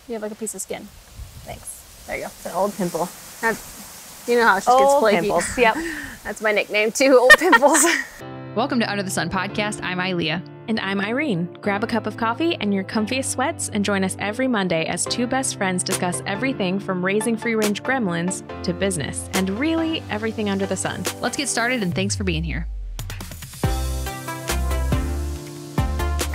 You have like a piece of skin. Thanks. There you go. It's an old pimple. You know how it just gets flaky. Pimples. Yep. That's my nickname too, old pimples. Welcome to Under the Sun podcast. I'm Ilea. And I'm Irene. Grab a cup of coffee and your comfiest sweats and join us every Monday as two best friends discuss everything from raising free-range gremlins to business and really everything under the sun. Let's get started, and thanks for being here.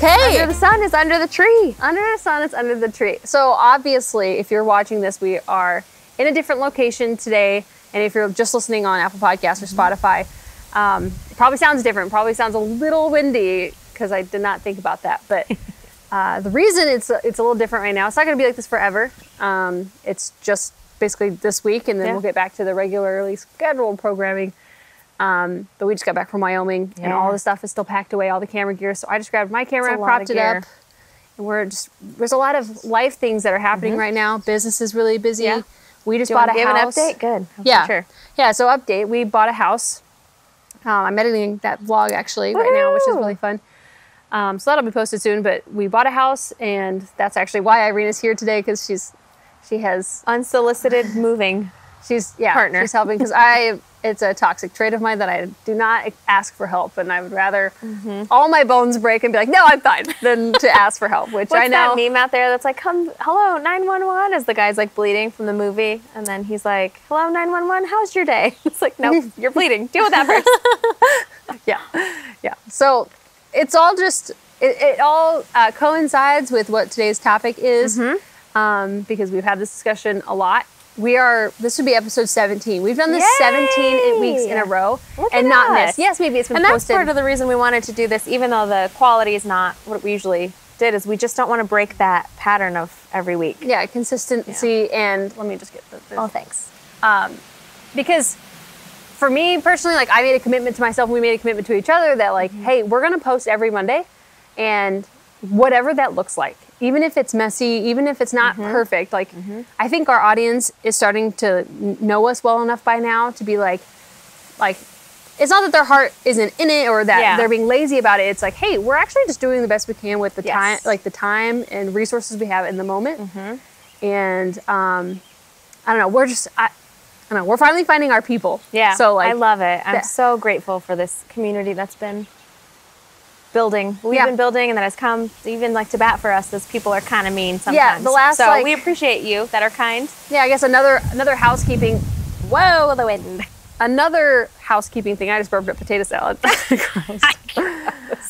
Okay. Under the sun is under the tree. Under the sun, it's under the tree. So obviously, if you're watching this, we are in a different location today. And if you're just listening on Apple Podcasts or Spotify, it probably sounds different. Probably sounds a little windy because I did not think about that. But the reason it's a little different right now, it's not going to be like this forever. It's just basically this week, and then we'll get back to the regularly scheduled programming. But we just got back from Wyoming, and all the stuff is still packed away, all the camera gear. So I just grabbed my camera, propped it up, and there's a lot of life things that are happening right now. Business is really busy. Yeah. We just bought a house. Give an update? Good. Yeah. Sure. Yeah, so update. We bought a house. I'm editing that vlog actually right now, which is really fun. So that'll be posted soon, but we bought a house, and that's actually why Irena's here today, because she has unsolicited moving. Partner. She's helping because it's a toxic trait of mine that I do not ask for help, and I would rather all my bones break and be like, no, I'm fine, than to ask for help, which I know. What's that meme out there that's like, hello, 911, as the guy's like bleeding from the movie, and then he's like, hello, 911, how's your day? It's like, no, you're bleeding. Deal with that first. Yeah. So it's all just, it all coincides with what today's topic is, because we've had this discussion a lot. This would be episode 17. We've done this 17 weeks in a row and not missed. Yes, maybe it's been posted. And that's part of the reason we wanted to do this, even though the quality is not what we usually did, is we just don't want to break that pattern of every week. Yeah, consistency, and let me just get this. Oh, thanks. Because for me personally, like, I made a commitment to myself, and we made a commitment to each other that like, hey, we're going to post every Monday, and whatever that looks like. Even if it's messy, even if it's not perfect, like, I think our audience is starting to know us well enough by now to be like, it's not that their heart isn't in it or that they're being lazy about it. It's like, hey, we're actually just doing the best we can with the time, like the time and resources we have in the moment. And I don't know, we're finally finding our people. Yeah, so like, I love it. I'm so grateful for this community that's been building. We've been building, and that has come even like to bat for us, as people are kind of mean sometimes. Yeah, the last so we appreciate you that are kind. Yeah, I guess another housekeeping. Whoa, the wind. Another housekeeping thing. I just burped up potato salad.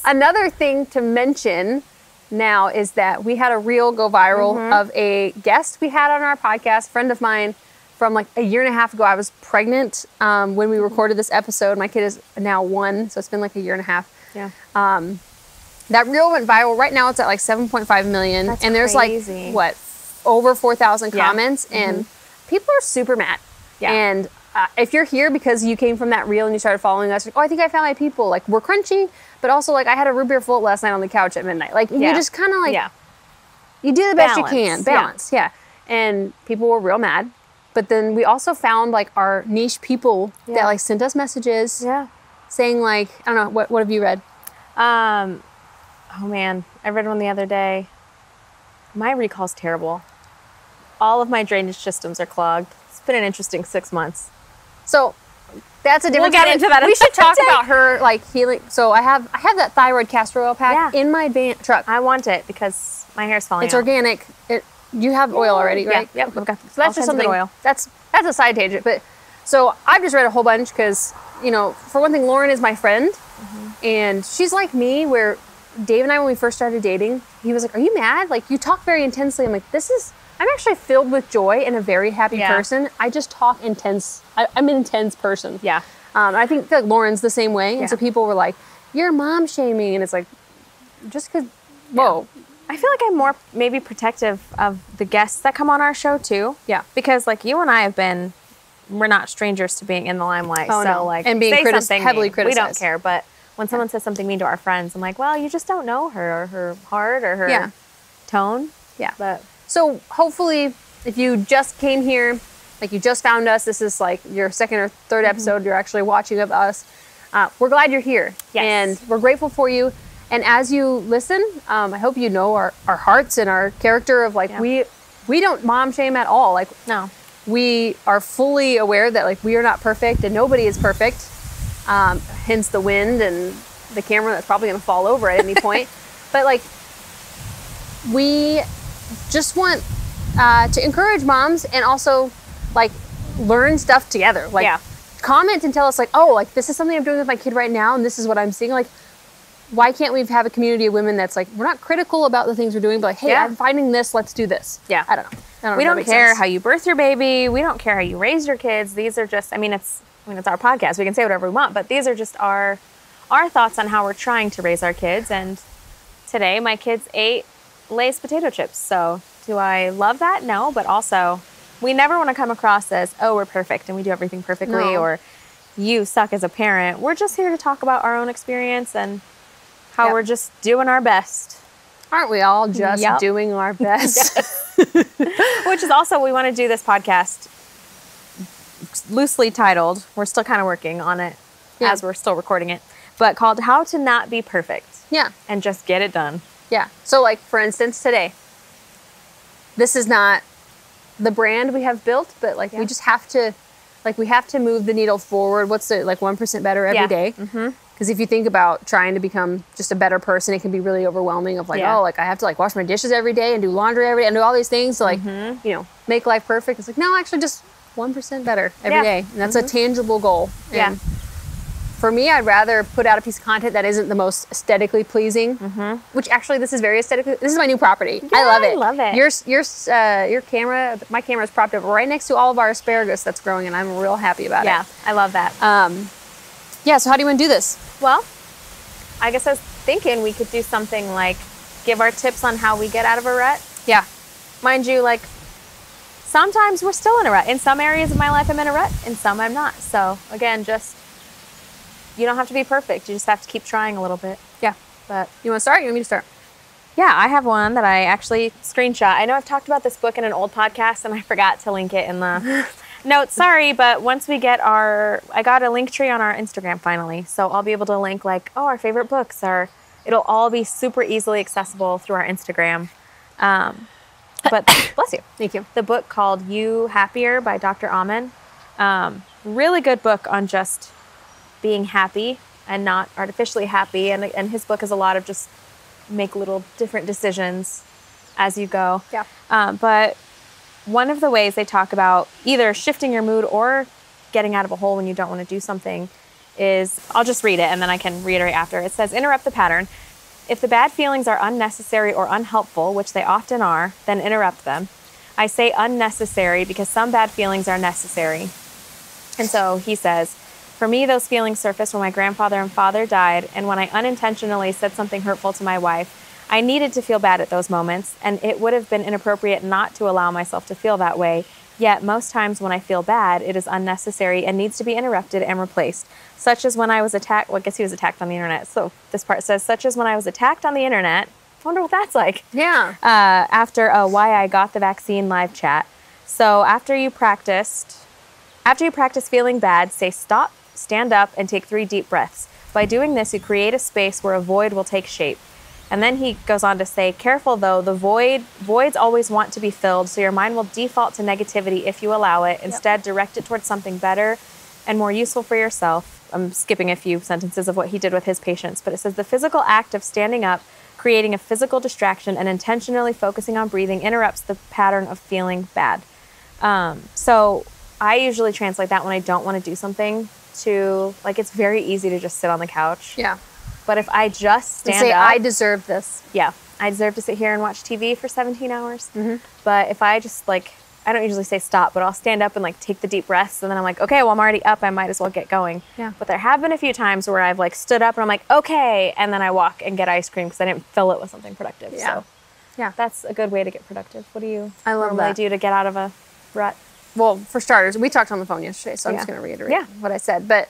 Another thing to mention now is that we had a reel go viral of a guest we had on our podcast, a friend of mine from like a year and a half ago. I was pregnant when we recorded this episode. My kid is now 1, so it's been like a year and a half. Yeah. That reel went viral. Right now it's at like 7.5 million. That's and there's crazy. Like, what, over 4,000 comments. And people are super mad. Yeah. And if you're here because you came from that reel and you started following us, like, oh, I think I found my people. Like, we're crunchy, but also like I had a root beer float last night on the couch at midnight. Like, you just kind of like, you do the best you can. Balance. Yeah. And people were real mad. But then we also found like our niche people that like sent us messages. Yeah. Saying like, I don't know, what have you read? Oh man, I read one the other day. My recall's terrible. All of my drainage systems are clogged. It's been an interesting 6 months. So that's a different. We'll get into that. We should talk about her like healing. So I have that thyroid castor oil pack in my truck. I want it because my hair's falling out. It's organic. You have oil already, right? Yeah. Yep. Okay. So that's just something. Oil. That's a side tangent, but. So I've just read a whole bunch because, you know, for one thing, Lauren is my friend, and she's like me, where Dave and I, when we first started dating, he was like, are you mad? Like, you talk very intensely. I'm like, I'm actually filled with joy and a very happy person. I just talk intense. I'm an intense person. Yeah. I think like Lauren's the same way. And so people were like, you're mom shaming. And it's like, just because, whoa. I feel like I'm more maybe protective of the guests that come on our show too. Yeah. Because like you and I have been, we're not strangers to being in the limelight. Oh, so no. like, and being heavily criticized. We don't care. But when someone says something mean to our friends, I'm like, well, you just don't know her or her heart or her tone. Yeah. But so hopefully if you just came here, like you just found us, this is like your second or third episode you're actually watching of us. We're glad you're here. Yes. And we're grateful for you. And as you listen, I hope you know our hearts and our character of like, we we don't mom shame at all. Like, No. we are fully aware that like we are not perfect and nobody is perfect. Hence the wind and the camera that's probably going to fall over at any point. But like, we just want to encourage moms and also like learn stuff together. Like, comment and tell us like, oh, like this is something I'm doing with my kid right now and this is what I'm seeing. Like, why can't we have a community of women that's like, we're not critical about the things we're doing, but like, hey, I'm finding this, let's do this. Yeah. I don't know. We don't care how you birth your baby. We don't care how you raise your kids. These are just, it's our podcast. We can say whatever we want, but these are just our thoughts on how we're trying to raise our kids. And today my kids ate Lay's potato chips. So do I love that? No, but also we never want to come across as, oh, we're perfect and we do everything perfectly, or you suck as a parent. We're just here to talk about our own experience and how we're just doing our best. Aren't we all just doing our best? Which is also, we want to do this podcast loosely titled, we're still kind of working on it as we're still recording it, but called How to Not Be Perfect. Yeah. And just get it done. Yeah. So like, for instance, today, this is not the brand we have built, but like we just have to, like we have to move the needle forward. What's it, like 1% better every day? Because if you think about trying to become just a better person, it can be really overwhelming of like, oh, like I have to like wash my dishes every day and do laundry every day and do all these things to like, you know, make life perfect. It's like, no, actually just 1% better every day. And that's a tangible goal. And for me, I'd rather put out a piece of content that isn't the most aesthetically pleasing, which actually this is very aesthetically, this is my new property. I love it. I love it. Your camera, my camera is propped up right next to all of our asparagus that's growing and I'm real happy about it. Yeah, I love that. So how do you want to do this? Well, I guess I was thinking we could do something like give our tips on how we get out of a rut. Yeah. Mind you, like sometimes we're still in a rut. In some areas of my life I'm in a rut, in some I'm not. So again, just, you don't have to be perfect. You just have to keep trying a little bit. Yeah. But you want to start? You want me to start? Yeah, I have one that I actually screenshot. I know I've talked about this book in an old podcast and I forgot to link it in the notes. Sorry, but once we get I got a link tree on our Instagram finally. So I'll be able to link like, our favorite books it'll all be super easily accessible through our Instagram. But bless you. Thank you. The book called You Happier by Dr. Amen. Really good book on just being happy and not artificially happy. And his book is a lot of just make little different decisions as you go. Yeah. But one of the ways they talk about either shifting your mood or getting out of a hole when you don't want to do something is, I'll just read it and then I can reiterate after. It says, interrupt the pattern. If the bad feelings are unnecessary or unhelpful, which they often are, then interrupt them. I say unnecessary because some bad feelings are necessary. And so he says, for me, those feelings surfaced when my grandfather and father died and when I unintentionally said something hurtful to my wife. I needed to feel bad at those moments, and it would have been inappropriate not to allow myself to feel that way. Yet, most times when I feel bad, it is unnecessary and needs to be interrupted and replaced. Such as when I was attacked, well, I guess he was attacked on the internet. So this part says, such as when I was attacked on the internet. I wonder what that's like. Yeah. After a Why I Got the Vaccine live chat. So after you practice feeling bad, say stop, stand up, and take 3 deep breaths. By doing this, you create a space where a void will take shape. And then he goes on to say, careful though, the voids always want to be filled, so your mind will default to negativity if you allow it. Instead, direct it towards something better and more useful for yourself. I'm skipping a few sentences of what he did with his patients, but it says the physical act of standing up, creating a physical distraction, and intentionally focusing on breathing interrupts the pattern of feeling bad. So I usually translate that when I don't want to do something to, like, it's very easy to just sit on the couch. Yeah. But if I just stand say, up, I deserve this. Yeah, I deserve to sit here and watch TV for 17 hours. But if I just I don't usually say stop, but I'll stand up and like take the deep breaths, and then I'm like, okay, well I'm already up, I might as well get going. Yeah. But there have been a few times where I've like stood up and I'm like, okay, and then I walk and get ice cream because I didn't fill it with something productive. Yeah. So yeah, that's a good way to get productive. What do you I love normally that. do to get out of a rut? Well, for starters, we talked on the phone yesterday, so I'm just going to reiterate what I said. But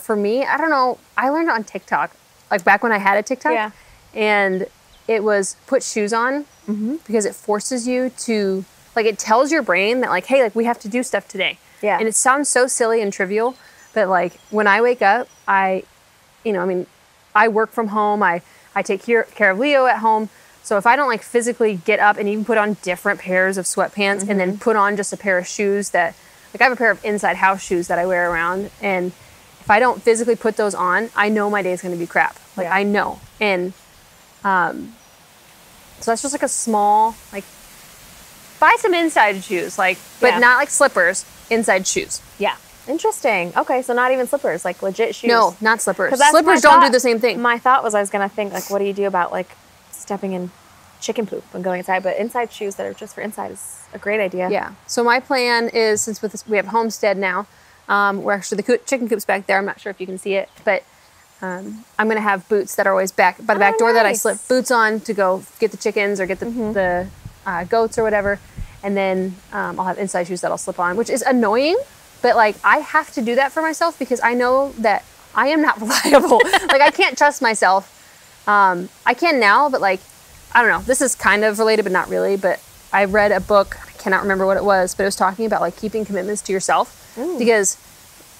for me, I don't know, I learned on TikTok, like back when I had a TikTok, and it was put shoes on because it forces you to, like, it tells your brain that, like, hey, like, we have to do stuff today. Yeah. And it sounds so silly and trivial, but, like, when I wake up, I work from home, I take care of Leo at home, So if I don't like physically get up and even put on different pairs of sweatpants and then put on just a pair of shoes that, like I have a pair of inside house shoes that I wear around, and if I don't physically put those on, I know my day is going to be crap. Like I know. And so that's just like a small, like, buy some inside shoes, like, but not like slippers, inside shoes. Yeah. Interesting. Okay, so not even slippers, like legit shoes. No, not slippers. 'Cause that's Slippers my don't do thought. the same thing. My thought was I was going to think, like, what do you do about, like, stepping in chicken poop when going inside? But inside shoes that are just for inside is a great idea. Yeah. So my plan is, since with this, we have Homestead now, we're actually, the chicken coop's back there. I'm not sure if you can see it, but I'm going to have boots that are always back by the back door that I slip boots on to go get the chickens or get the goats or whatever. And then I'll have inside shoes that I'll slip on, which is annoying, but like I have to do that for myself because I know that I am not reliable. Like I can't trust myself. I can now, but like, I don't know, this is kind of related, but not really. But I read a book, I cannot remember what it was, but it was talking about like keeping commitments to yourself. Because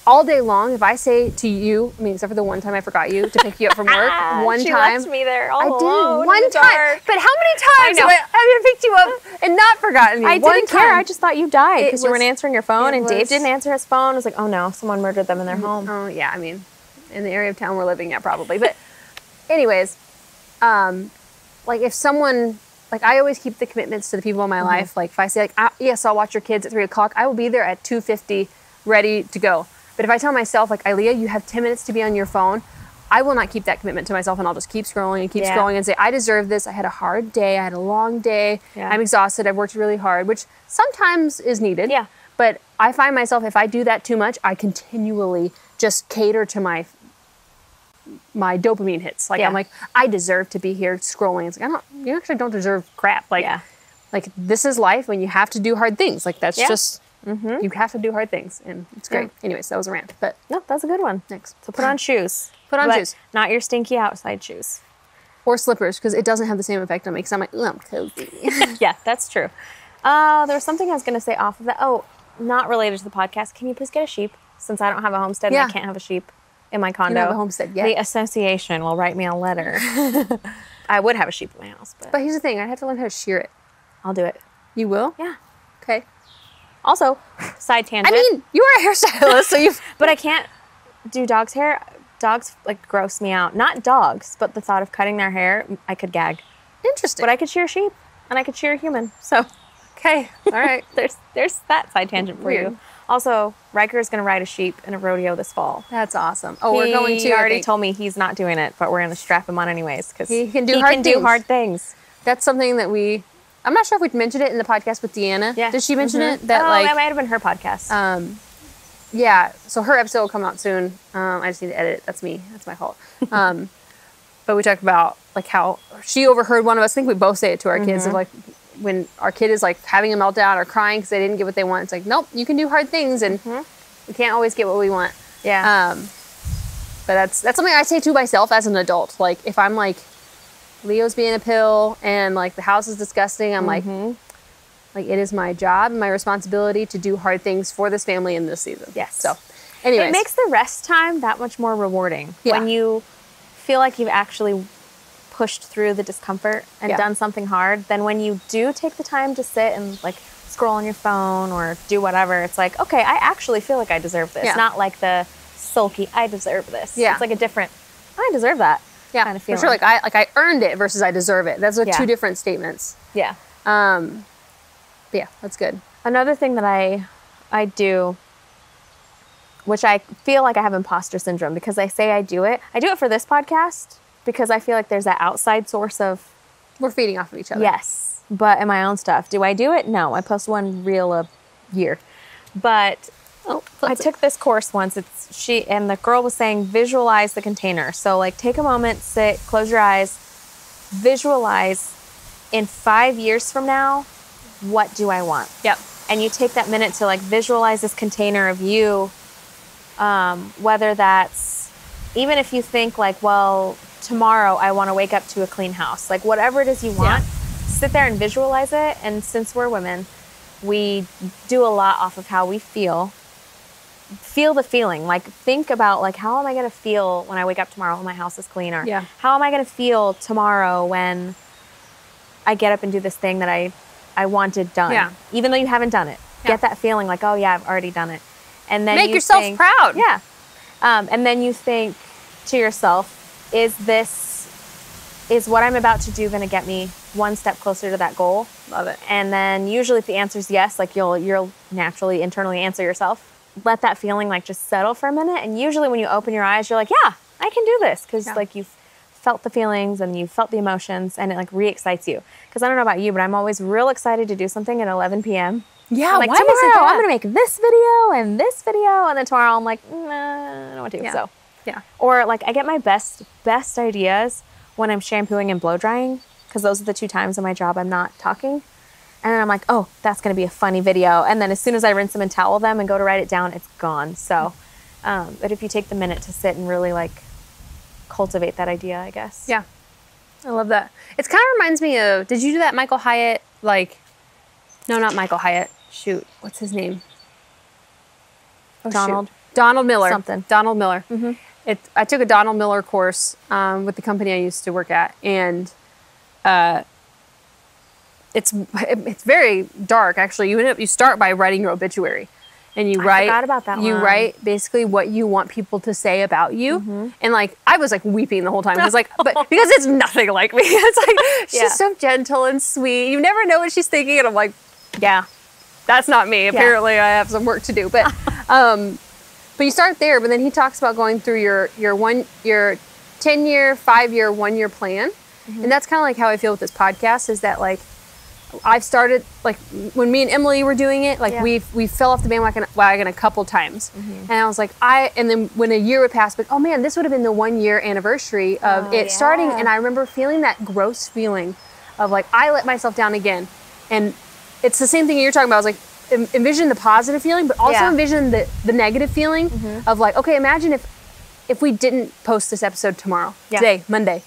all day long, if I say to you, I mean, except for the one time I forgot you to pick you up from work, She left me there all I alone did one in the time. dark. But how many times have I picked you up and not forgotten you? I One didn't care. time. I just thought you died because you was- weren't answering your phone, it and Dave was- didn't answer his phone. I was like, oh no, someone murdered them in their home. Oh yeah, I mean, in the area of town we're living at probably. But anyways, like if someone, like I always keep the commitments to the people in my life. Like if I say like, yes, I'll watch your kids at 3 o'clock, I will be there at 2:50 ready to go. But if I tell myself like, Ilea, you have 10 minutes to be on your phone, I will not keep that commitment to myself, and I'll just keep scrolling and keep scrolling and say, I deserve this. I had a hard day. I had a long day. I'm exhausted. I've worked really hard, which sometimes is needed. Yeah. But I find myself, if I do that too much, I continually just cater to my dopamine hits. Like I'm like, I deserve to be here scrolling. It's like, you actually don't deserve crap. Like, like this is life when you have to do hard things. Like that's just, you have to do hard things, and it's great. Anyways, that was a rant, but No, that's a good one. next. So put on shoes. Put on But shoes. Not your stinky outside shoes. Or slippers, because it doesn't have the same effect on me, because I'm like, ooh, I'm cozy. Yeah, that's true. There was something I was going to say off of that. Oh, not related to the podcast. Can you please get a sheep? Since I don't have a homestead and I can't have a sheep in my condo. You don't have a homestead yet. The association will write me a letter. I would have a sheep in my house, but But here's the thing, I'd have to learn how to shear it. I'll do it. You will? Yeah. Okay. Also, side tangent. I mean, you are a hairstylist, so you've... But I can't do dogs' hair. Dogs like gross me out. Not dogs, but the thought of cutting their hair, I could gag. Interesting. But I could shear sheep, and I could shear a human. So Okay, all right. there's that side tangent for Weird. you. Also, Riker's going to ride a sheep in a rodeo this fall. That's awesome. Oh, we're going to... He I already think. told me he's not doing it, but we're going to strap him on anyways because He can do hard things. That's something that we... I'm not sure if we mentioned it in the podcast with Deanna. Yeah. Did she mention it? That might have been her podcast. Yeah, so her episode will come out soon. I just need to edit it. That's me. That's my fault. But we talked about like how she overheard one of us. I think we both say it to our kids of like when our kid is like having a meltdown or crying because they didn't get what they want. It's like, nope, you can do hard things, and we can't always get what we want. Yeah. But that's something I say to myself as an adult. Like if I'm like Leo's being a pill and like the house is disgusting, I'm like it is my job and my responsibility to do hard things for this family in this season. Yes. So anyways. It makes the rest time that much more rewarding when you feel like you've actually pushed through the discomfort and done something hard. Then when you do take the time to sit and like scroll on your phone or do whatever, it's like, okay, I actually feel like I deserve this. Not like the sulky, I deserve this. Yeah. It's like a different, I deserve that kind of feeling. For sure. Like I earned it versus I deserve it. Those are two different statements. Yeah. Yeah, that's good. Another thing that I do, which I feel like I have imposter syndrome because I say I do it for this podcast because I feel like there's that outside source of... We're feeding off of each other. Yes, but in my own stuff. Do I do it? No, I post one reel a year. But I took this course once. And the girl was saying visualize the container. So like take a moment, sit, close your eyes, visualize in 5 years from now, what do I want? Yep. And you take that minute to like visualize this container of you, whether that's, even if you think like, well, tomorrow I want to wake up to a clean house, like whatever it is you want, sit there and visualize it. And since we're women, we do a lot off of how we feel the feeling, like think about like, how am I going to feel when I wake up tomorrow when my house is clean? Or how am I going to feel tomorrow when I get up and do this thing that I wanted done. Yeah. Even though you haven't done it. Yeah. Get that feeling like, oh yeah, I've already done it. And then Make yourself proud. Yeah. And then you think to yourself, is what I'm about to do going to get me one step closer to that goal? Love it. And then usually if the answer is yes, like you'll naturally internally answer yourself. Let that feeling like just settle for a minute. And usually when you open your eyes, you're like, yeah, I can do this. Because like you've felt the feelings and you've felt the emotions and it like re-excites you. Because I don't know about you, but I'm always real excited to do something at 11 p.m. Yeah, I'm like, why is it tomorrow that? I'm going to make this video and this video. And then tomorrow I'm like, nah, I don't want to. Yeah. So, Yeah. or like I get my best ideas when I'm shampooing and blow drying. Because those are the 2 times in my job I'm not talking. And then I'm like, oh, that's going to be a funny video. And then as soon as I rinse them and towel them and go to write it down, it's gone. So, but if you take the minute to sit and really like cultivate that idea, I guess. Yeah. I love that. It kind of reminds me of, did you do that Michael Hyatt, like, no, not Michael Hyatt. Shoot. What's his name? Oh, Donald. shoot. Donald Miller. Something. Donald Miller. Mm-hmm. I took a Donald Miller course with the company I used to work at. And it's very dark, actually. You start by writing your obituary. And you write. I forgot about that You one. write basically what you want people to say about you, and like I was like weeping the whole time because because it's nothing like me. It's like she's so gentle and sweet. You never know what she's thinking, and I'm like, yeah, that's not me. Apparently, I have some work to do. But you start there. But then he talks about going through your 10-year, 5-year, 1-year plan, and that's kind of like how I feel with this podcast. Is that like I've started, like, when me and Emily were doing it, like, we fell off the bandwagon a couple times. And I was like, and then when a year would pass, like, oh man, this would have been the 1-year anniversary of it starting. And I remember feeling that gross feeling of, like, I let myself down again. And it's the same thing you're talking about. I was like, envision the positive feeling, but also envision the negative feeling of, like, okay, imagine if we didn't post this episode tomorrow, today, Monday.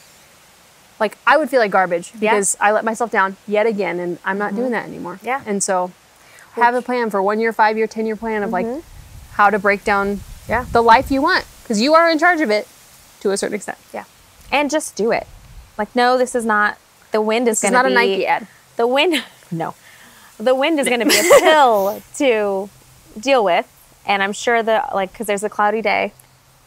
Like, I would feel like garbage because I let myself down yet again, and I'm not doing that anymore. Yeah. And so have a plan for 1 year, 5-year, 10-year plan of like how to break down the life you want, because you are in charge of it to a certain extent. Yeah. And just do it. Like, no, this is not, the wind is going to be. It's not a Nike ad. The wind, no. The wind is going to be a pill to deal with. And I'm sure that, like, because there's a cloudy day,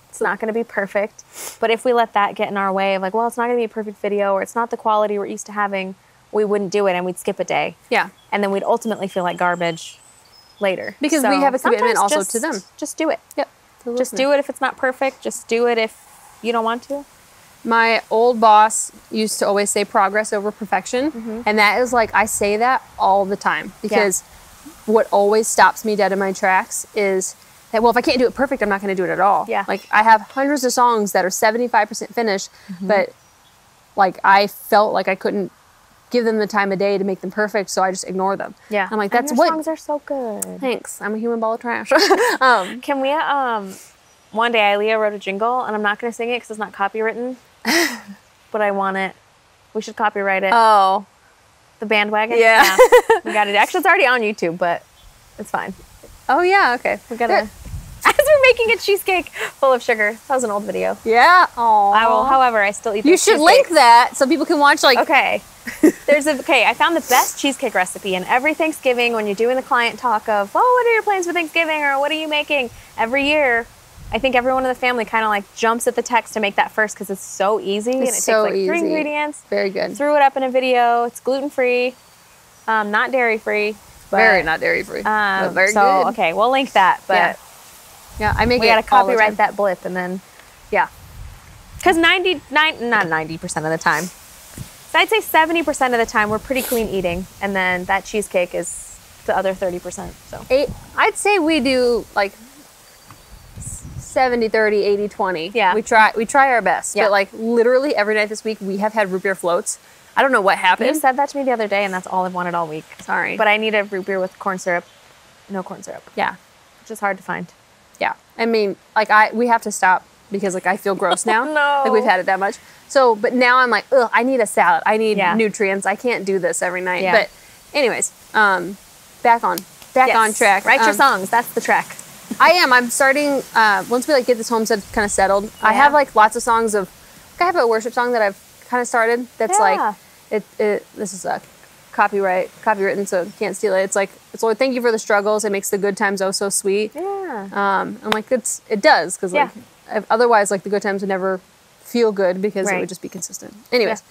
it's not going to be perfect. But if we let that get in our way of like, well, it's not going to be a perfect video, or it's not the quality we're used to having, we wouldn't do it and we'd skip a day. Yeah. And then we'd ultimately feel like garbage later. Because we have a commitment also to them. Just do it. Yep. Just do it if it's not perfect. Just do it if you don't want to. My old boss used to always say progress over perfection. And that is like, I say that all the time because what always stops me dead in my tracks is that, well, if I can't do it perfect, I'm not going to do it at all. Yeah. Like, I have hundreds of songs that are 75% finished, but like I felt like I couldn't give them the time of day to make them perfect, so I just ignore them. Yeah. I'm like, that's and your songs are so good. Thanks. I'm a human ball of trash. Can we, one day Ilea wrote a jingle, and I'm not going to sing it because it's not copywritten, but I want it. We should copyright it. Oh. The bandwagon? Yeah. We got it. Actually, it's already on YouTube, but it's fine. Oh, yeah. Okay. We got to... As we're making a cheesecake full of sugar. That was an old video. Yeah. Oh. I will, however, I still eat You should link that so people can watch, like... Okay. I found the best cheesecake recipe, and every Thanksgiving when you're doing the client talk of, oh, what are your plans for Thanksgiving, or what are you making? Every year, I think everyone in the family kind of like jumps at the text to make that first because it's so easy. And it takes like 3 ingredients. Very good. Threw it up in a video. It's gluten-free, not dairy-free. Very not dairy-free. But very good. Okay, we'll link that. But yeah, I make it. We got to copyright that blip, and then because not 90% of the time. So I'd say 70% of the time we're pretty clean eating, and then that cheesecake is the other 30%. So I'd say we do like 70-30, 80-20. Yeah, we try our best. But like literally every night this week we have had root beer floats. I don't know what happened. You said that to me the other day, and that's all I've wanted all week. Sorry. But I need a root beer with corn syrup. No corn syrup. Yeah. Which is hard to find. Yeah. I mean, like we have to stop because like I feel gross now. No. Like we've had it that much. So, but now I'm like, ugh, I need a salad. I need nutrients. I can't do this every night. Yeah. But anyways, back on track. Write your songs. That's the track. I am. I'm starting, once we like get this homestead kind of settled, I have like lots of songs of, I have a worship song that I've kind of started that's like, this is a copywritten, so can't steal it. It's like, it's only thank you for the struggles. It makes the good times oh so sweet. Yeah. I'm like, it does, because like otherwise, like the good times would never feel good because it would just be consistent. Anyways,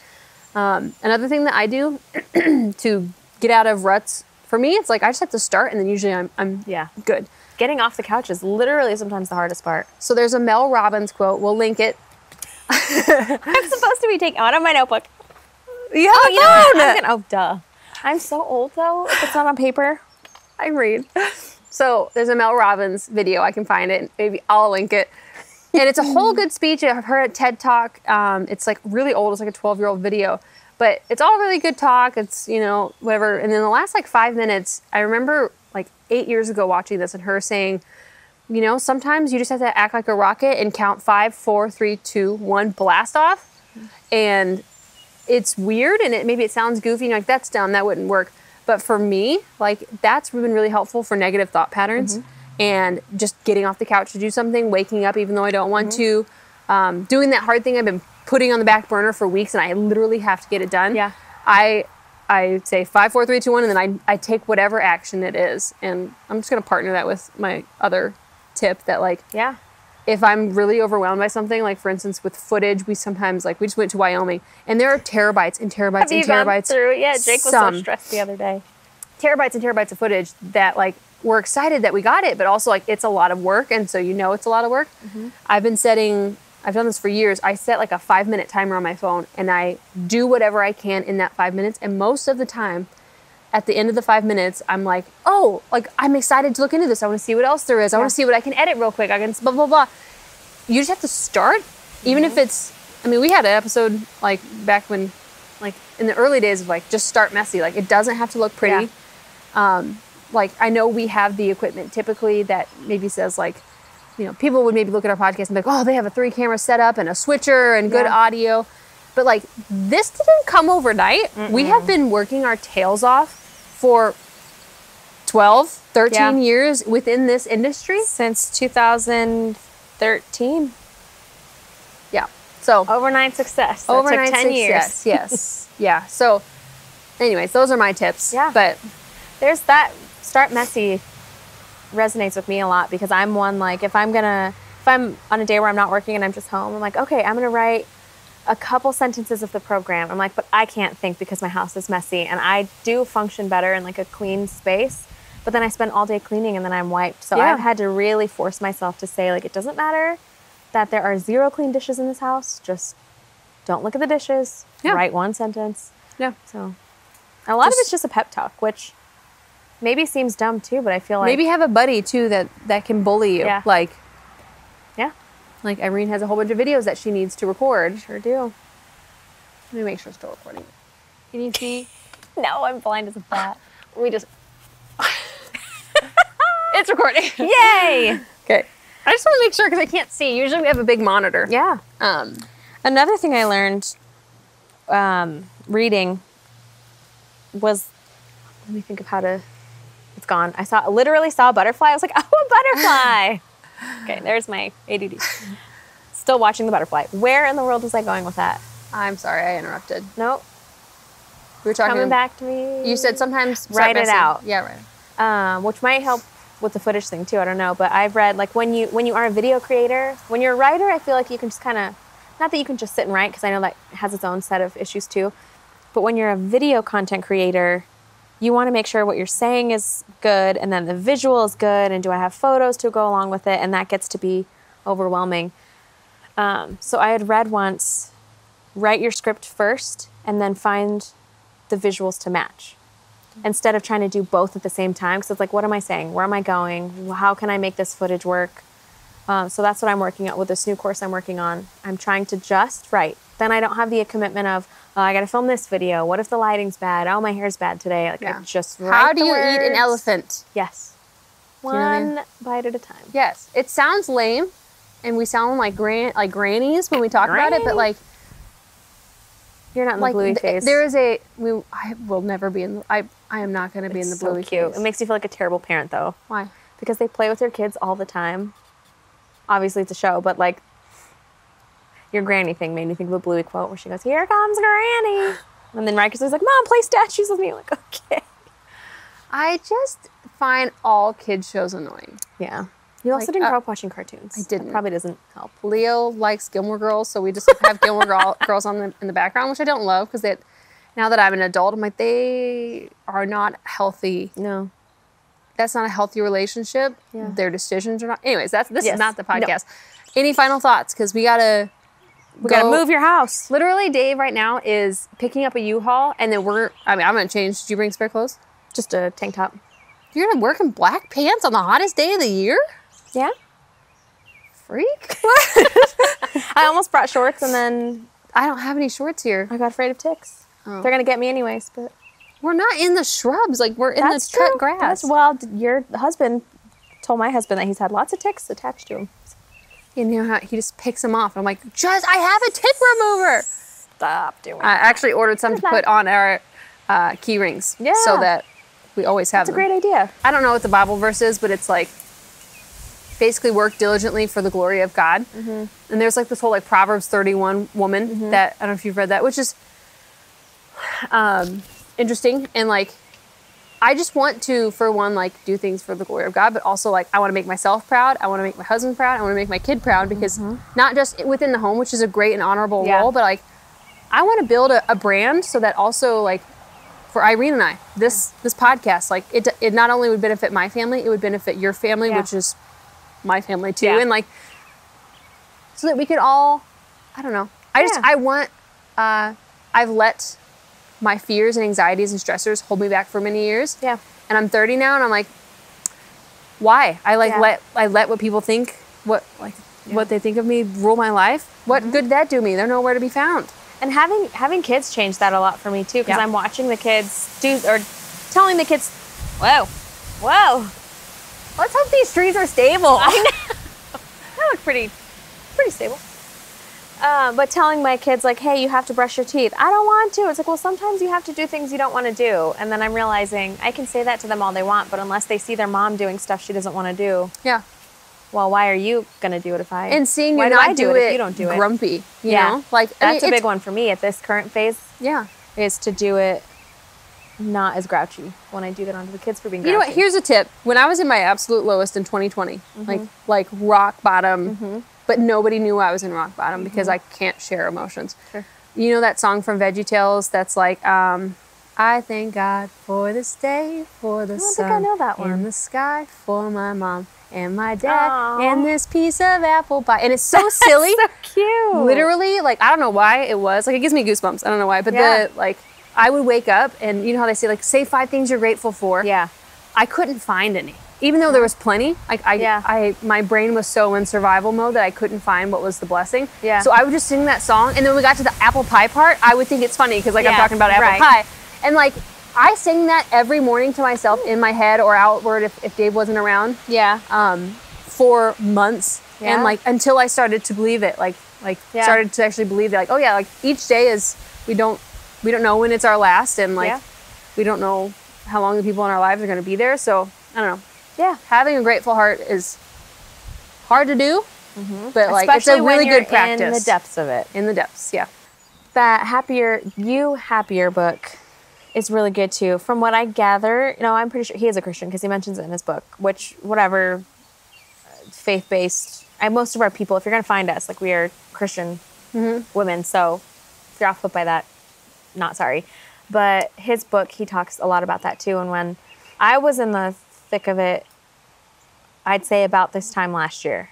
another thing that I do to get out of ruts, for me, it's like I just have to start, and then usually I'm good. Getting off the couch is literally sometimes the hardest part. So there's a Mel Robbins quote. We'll link it. I'm supposed to be taking out of my notebook. Yeah, duh. I'm so old though. If it's not on paper, I read. So there's a Mel Robbins video. I can find it. Maybe I'll link it. And it's a whole good speech. I've heard at TED Talk. It's like really old. It's like a 12-year-old video. But it's all really good talk. It's, whatever. And in the last like 5 minutes, I remember like 8 years ago watching this and her saying, sometimes you just have to act like a rocket and count 5, 4, 3, 2, 1, blast off. And it's weird, and maybe it sounds goofy, like that's dumb, that wouldn't work. But for me, like that's been really helpful for negative thought patterns and just getting off the couch to do something, waking up even though I don't want to, doing that hard thing I've been putting on the back burner for weeks and I literally have to get it done. Yeah. I say 5, 4, 3, 2, 1, and then I take whatever action it is. And I'm just going to partner that with my other tip that like, if I'm really overwhelmed by something, like for instance with footage, we sometimes we just went to Wyoming and there are terabytes and terabytes and terabytes. Gone through it? Yeah, Jake was so stressed the other day. Terabytes and terabytes of footage that like we're excited that we got it, but also like it's a lot of work, and so it's a lot of work. I've done this for years. I set like a 5-minute timer on my phone and I do whatever I can in that 5 minutes, and most of the time at the end of the 5 minutes, I'm like, oh, like I'm excited to look into this. I want to see what else there is. I want to see what I can edit real quick. I can blah, blah, blah. You just have to start, even if it's, we had an episode like back when, like in the early days of like, just start messy. Like it doesn't have to look pretty. Like I know we have the equipment typically that maybe says like, people would maybe look at our podcast and be like, oh, they have a 3-camera setup and a switcher and good audio. But like this didn't come overnight. We have been working our tails off for 12, 13 years within this industry. Since 2013. Yeah. So overnight success. That overnight took 10 success. years. Yes. Yeah. So anyways, those are my tips. Yeah. But there's that start messy resonates with me a lot, because I'm one, like if I'm on a day where I'm not working and I'm just home, I'm like, okay, I'm going to write a couple sentences of the program. I'm like, but I can't think because my house is messy, and I do function better in like a clean space, but then I spend all day cleaning and then I'm wiped. So I've had to really force myself to say, like, it doesn't matter that there are 0 clean dishes in this house. Just don't look at the dishes. Write 1 sentence. Yeah. So a lot of it's just a pep talk, which maybe seems dumb too, but I feel like maybe have a buddy too that can bully you. Yeah. Like Irene has a whole bunch of videos that she needs to record. Sure do. Let me make sure it's still recording. Can you see? No, I'm blind as a bat. We just... It's recording. Yay! Okay. I just want to make sure because I can't see. Usually we have a big monitor. Yeah. Another thing I learned reading was, let me think of how to... It's gone. I literally saw a butterfly. I was like, oh, a butterfly! Okay, there's my ADD. Still watching the butterfly. Where in the world was I going with that? I'm sorry, I interrupted. Nope. We were talking... Coming back to me. You said sometimes... Write it out. Yeah, right. Which might help with the footage thing too, I don't know. But I've read, like, when you are a video creator, when you're a writer, I feel like you can just kind of... Not that you can just sit and write, because I know that has its own set of issues too. But when you're a video content creator, you want to make sure what you're saying is good, and then the visual is good, and do I have photos to go along with it? And that gets to be overwhelming. So I had read once, write your script first, and then find the visuals to match. Instead of trying to do both at the same time, because it's like, what am I saying? Where am I going? How can I make this footage work? So that's what I'm working on with this new course I'm working on. I'm trying to just write. Then I don't have the commitment of, oh, I got to film this video. What if the lighting's bad? Oh, my hair's bad today. Like, I just write How do the you words. eat an elephant? Yes. You know what I mean? One bite at a time. Yes. It sounds lame, and we sound like grannies when we talk about it, but like... You're not in the bluey phase. There is I will never be in... I am not going to be in the bluey cute. phase. It makes you feel like a terrible parent, though. Why? Because they play with their kids all the time. Obviously, it's a show, but like... Your granny thing made me think of a Bluey quote where she goes, "Here comes Granny." And then Riker's like, Mom, play statues with me. I'm like, okay. I just find all kids shows annoying. Yeah. You also didn't grow up watching cartoons. I didn't. That probably doesn't help. Leo likes Gilmore Girls, so we just have Gilmore Girls on in the background, which I don't love because now that I'm an adult, I'm like, they are not healthy. No. That's not a healthy relationship. Yeah. Their decisions are not. Anyways, this is not the No. podcast. Any final thoughts? Because we gotta move your house. Literally, Dave right now is picking up a U-Haul, and then I'm gonna change. Did you bring spare clothes? Just a tank top. You're gonna work in black pants on the hottest day of the year? Yeah. Freak. I almost brought shorts, and then I don't have any shorts here. I got afraid of ticks. Oh. They're gonna get me anyways, but We're not in the shrubs. Like, we're in the cut grass. Your husband told my husband that he's had lots of ticks attached to him. You know how he just picks them off. I'm like, I have a tick remover. Stop doing I actually ordered some to put on our key rings. Yeah. So that we always have That's them. a great idea. I don't know what the Bible verse is, but it's like, basically work diligently for the glory of God. Mm-hmm. And there's like this whole like Proverbs 31 woman that, I don't know if you've read that, which is interesting. And like, I just want to, for one, like do things for the glory of God, but also like I want to make myself proud. I want to make my husband proud. I want to make my kid proud because not just within the home, which is a great and honorable role, but like I want to build a brand so that also like for Irene and I, this podcast, like it not only would benefit my family, it would benefit your family, which is my family too. And like, so that we could all, I don't know. I want, I've let my fears and anxieties and stressors hold me back for many years. Yeah. And I'm 30 now and I'm like, why? I let what people think, what they think of me rule my life. What good did that do me? They're nowhere to be found. And having kids changed that a lot for me too, because I'm watching the kids telling the kids, whoa, Let's hope these trees are stable. I know. That look pretty stable. But telling my kids like, hey, you have to brush your teeth. I don't want to. It's like, well, sometimes you have to do things you don't want to do. And then I'm realizing I can say that to them all they want, but unless they see their mom doing stuff she doesn't want to do. Yeah. Well, why are you going to do it And seeing why you do not I do it it if you don't do it? grumpy, you know? Like, that's a big one for me at this current phase. Yeah. Is to do it not as grouchy when I do that onto the kids for being grouchy. You know what? Here's a tip. When I was in my absolute lowest in 2020, like rock bottom, but nobody knew I was in rock bottom because I can't share emotions. Sure. You know that song from VeggieTales that's like, I thank God for this day, for the sun, think I know that one. in the sky, for my mom and my dad, and this piece of apple pie. And it's so silly. So cute. Literally, like, I don't know why it was. Like, it gives me goosebumps. I don't know why. But I would wake up and you know how they say, like, say 5 things you're grateful for. Yeah. I couldn't find any. Even though there was plenty, my brain was so in survival mode that I couldn't find what was the blessing. Yeah. So I would just sing that song, and then when we got to the apple pie part, I would think it's funny because like I'm talking about apple pie, and like I sing that every morning to myself in my head or outward if Dave wasn't around. Yeah. For months, and like until I started to believe it, started to actually believe that, like, oh yeah, like each day is we don't know when it's our last, and like we don't know how long the people in our lives are going to be there. So I don't know. Yeah, having a grateful heart is hard to do, but like especially it's a really good practice. In the depths of it. In the depths, yeah. That Happier book is really good too. From what I gather, I'm pretty sure he is a Christian because he mentions it in his book. Which whatever faith-based, most of our people, if you're going to find us, like we are Christian women. So if you're off put by that, not sorry. But his book, he talks a lot about that too. And when I was in the thick of it, I'd say about this time last year,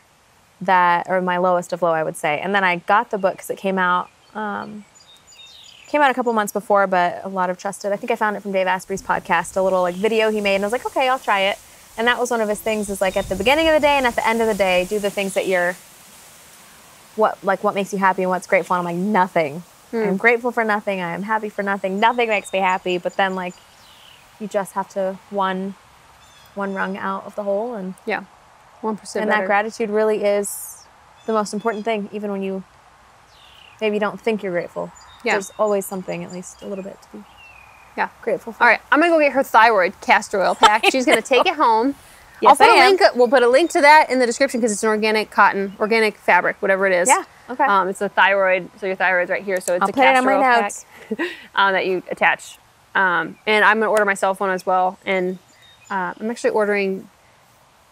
or my lowest of low, I would say. And then I got the book because it came out a couple months before, but a lot of trusted. I think I found it from Dave Asprey's podcast, a little like video he made, and I was like, okay, I'll try it. And that was one of his things, is like at the beginning of the day and at the end of the day, do the things that what makes you happy and what's grateful. And I'm like, nothing. I'm grateful for nothing. I am happy for nothing. Nothing makes me happy. But then like, you just have to one rung out of the hole, and 1% and that gratitude really is the most important thing, even when you maybe don't think you're grateful. There's always something, at least a little bit, to be grateful for. All right, I'm gonna go get her thyroid castor oil pack. She's gonna take it home. Yes, I'll put I am. we'll put a link to that in the description because it's an organic cotton, organic fabric, whatever it is. Yeah, okay. It's a thyroid, so your thyroid's right here. So it's I'll a put it on castor my oil pack notes. that you attach. And I'm gonna order myself one as well. And I'm actually ordering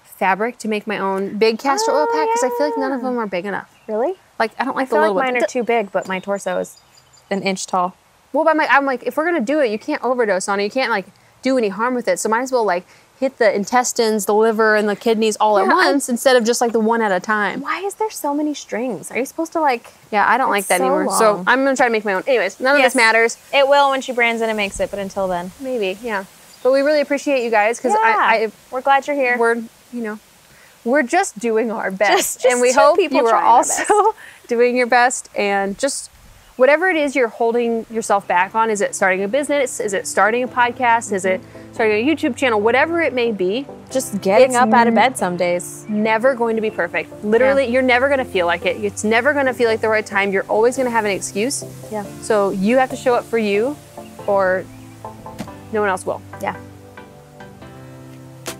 fabric to make my own big castor oil pack because I feel like none of them are big enough. Really? Like I don't like I the feel little like mine ones. are too big, but my torso is an inch tall. Well, but I'm like, if we're gonna do it, you can't overdose on it. You can't like do any harm with it. So might as well like hit the intestines, the liver, and the kidneys all at once instead of just like the one at a time. Why is there so many strings? Are you supposed to like... Yeah, I don't like that so anymore. long. So I'm gonna try to make my own. Anyways, none of this matters. It will when she brands it and makes it, but until then. Maybe, yeah. But we really appreciate you guys because we're glad you're here. We're just doing our best, Just and we two hope people you are trying our also doing your best. And just whatever it is you're holding yourself back on, is it starting a business? Is it starting a podcast? Is it starting a YouTube channel? Whatever it may be, Just getting up out of bed some days. never going to be perfect. Literally, you're never going to feel like it. It's never going to feel like the right time. You're always going to have an excuse. Yeah. So you have to show up for you, or no one else will. Yeah.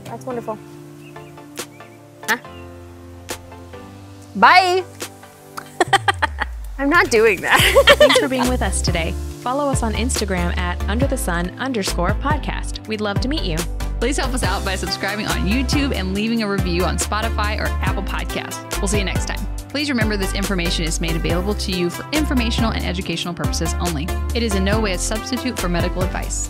That's wonderful. Bye. I'm not doing that. Thanks for being with us today. Follow us on Instagram at @underthesun_podcast. We'd love to meet you. Please help us out by subscribing on YouTube and leaving a review on Spotify or Apple Podcasts. We'll see you next time. Please remember this information is made available to you for informational and educational purposes only. It is in no way a substitute for medical advice.